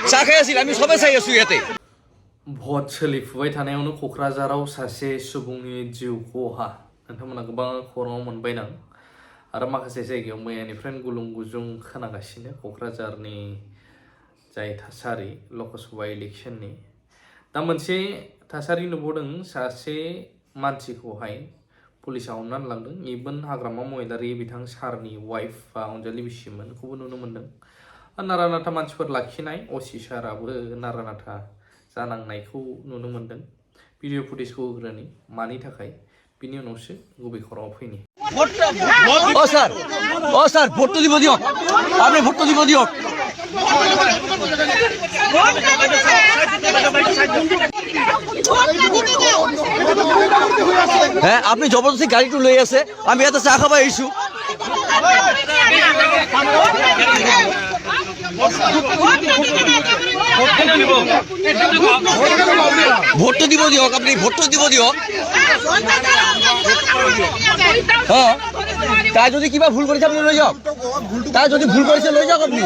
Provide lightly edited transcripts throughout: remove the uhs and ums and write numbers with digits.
जाखायासै आमी सबाय सायासु याते भट सोलिफुबाय थानायावनो क'क्राझाराव सासे सुबुंनि जिउ खहा नोंथांमोना गोबां खौरां मोनबायदां आरो माखासे जायगायाव मैयानिफ्रायनो गुलुं गुजुं खोनागासिनो क'क्राझारनि जाय थासारि लकसभा इलेक्शननि दा मोनसे थासारि नुबावदों सासे मानसिखौहाय पुलिसा हमनानै लांदों इभेन हाग्रामा महिलारि बिथां सारनि वाइफ बा अनजालि बिसिमोनखौबो नुनो मोनदों नारा नाथा मानसिफोर लाखिनाय असि साराबो नारा नाथा जानांनायखौ नुनो मोनदों भिडिअ फुटेजखौ होग्रोनि मानि थाखाय बिनि उनावसो गुबै खौराङाव फैनि ओ सर भोट तो দিব দিয়ক আপনি ভোট তো দিব দিয়ক হ্যাঁ আপনি জবরদস্তি গাড়িটো লৈ আছে আমি ইয়াতে চা খাব আহিছো ভোট তো দিব দিয়ক আপনি ভোট তো দিব দিয়ক হ্যাঁ তাই যদি কিবা ভুল কৰিছে আপনি লৈ যাওক তাই যদি ভুল কৰিছে লৈ যাওক আপনি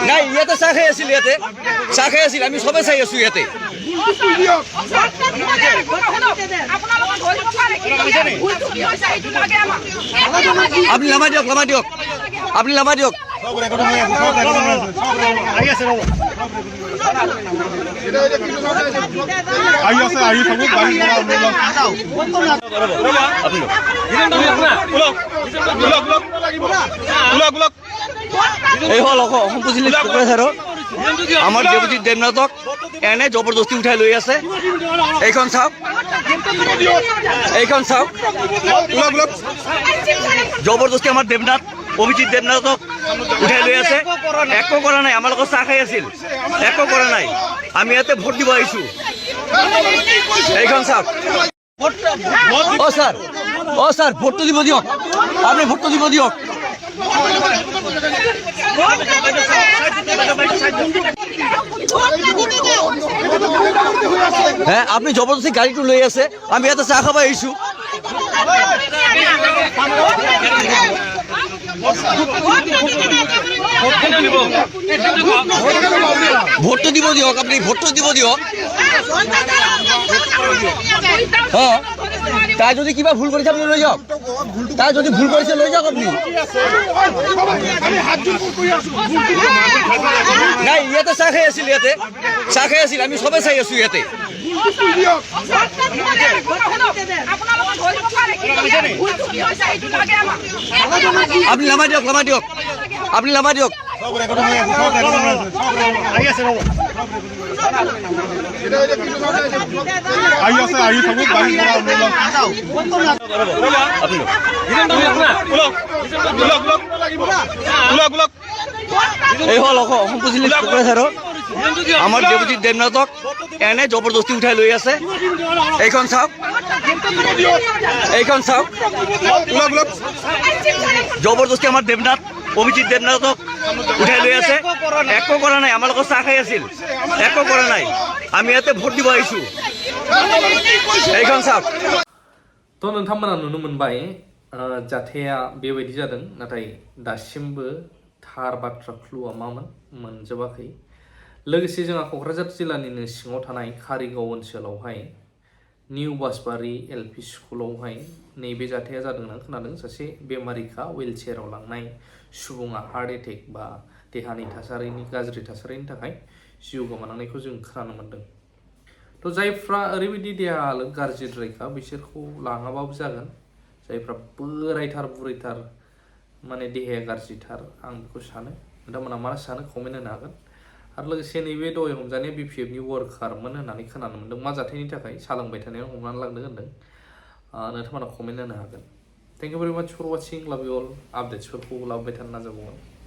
নাই ইয়াতে চাহ খাই আছিল আমি সবাই চাই আছো ইয়াতে আপনি লামা দিয়ক আপনি লামা দিয়ক এই হল অসম পুঁজি কোকৰাঝাৰৰ আমাৰ দেৱজিৎ দেৱনাথক এনে জবৰদস্তি উঠাই লৈ আছে এইখন চাওক জবৰদস্তি আমাৰ দেৱনাথ অভিজিৎ দেৱনাথক উঠাই লৈ আছে একো কৰা নাই আমাৰ লগত চাহ খাই আছিল একো কৰা নাই আমি ইয়াতে ভোট দিব আহিছো এইখন চাওক ও স্যার ভোট তো দিব দিয়ক আপনি ভোট তো দিব দিয়ক হ্যাঁ আপনি জবরদস্তি গাড়িটো লৈ আছে আমি ইয়াতে চা খাব আহিছো ভোট তো দিব দিয়ক আপনি ভোট তো দিব দিয়ক হ্যাঁ তাই যদি কিবা ভুল কৰিছে আপনি লৈ যাওক তাই যদি ভুল কৰিছে লৈ যাওক আপনি নাই ইয়াতে চাহ খাই আছিল আমি সবাই চাই আছো ইয়াতে আপনি লামা দিয়ক আপনি লামা দিয়ক এই হল অসম পুঁজি কোকৰাঝাৰৰ আমাৰ দেৱজিৎ দেৱনাথক এনে জবৰদস্তি উঠাই লৈ আছে এইখন চাওক জবৰদস্তি আমাৰ দেৱনাথ অভিজিৎ দেৱনাথক উঠাই লৈ আছে একো কৰা নাই আমাৰ লগত চাহ খাই আছিল একো কৰা নাই আমি ইয়াতে ভোট দিব আহিছো এইখন চাওক थ' नोंथांमोना नुनो मोनबाय जाथाया बेबायदि जादों नाथाय दासिमबो थार बाथ्रा क्लुआ मामोन मोनजोबाखै लोगोसे जोंहा क'क्राझार जिल्लानिनो सिङाव थानाय कारिगाव ओनसोलावहाय निउ बासबारि एलपि स्कुलावहाय नैबे जाथाया जादों होनना खोनादों सासे बेमारिखा हुइलचेयाराव लांनाय सुबुङा हार्ट एटेक बा देहानि थासारिनि गाज्रि थासारिनि थाखाय जिउ गोमानांनायखौ जों खोनानो मोनदों थ' जायफ्रा ओरैबायदि देहा हालोद गाज्रिद्रायखा बिसोरखौ लाङाबाबो जागोन जायफ्रा बोरायथार बुरैथार माने देहाया गाज्रिथार आं बेखौ सानो नोंथांमोना मा सानो कमेन्ट होनो हागोन आरो लोगोसे नैबे दहाय हमजानाया बिपिएफनि वार्कारमोन होननानै खोनानो मोनदों मा जाथायनि थाखाय सालांबाय थानायाव हमनानै लांदों होनदों नोंथांमोना कमेन्ट होनो हागोन थेंक इउ भेरि माच फर वाचिं लाभ इउ अल आपडेट्सफोरखौ लाबोबाय थानो नाजाबावगोन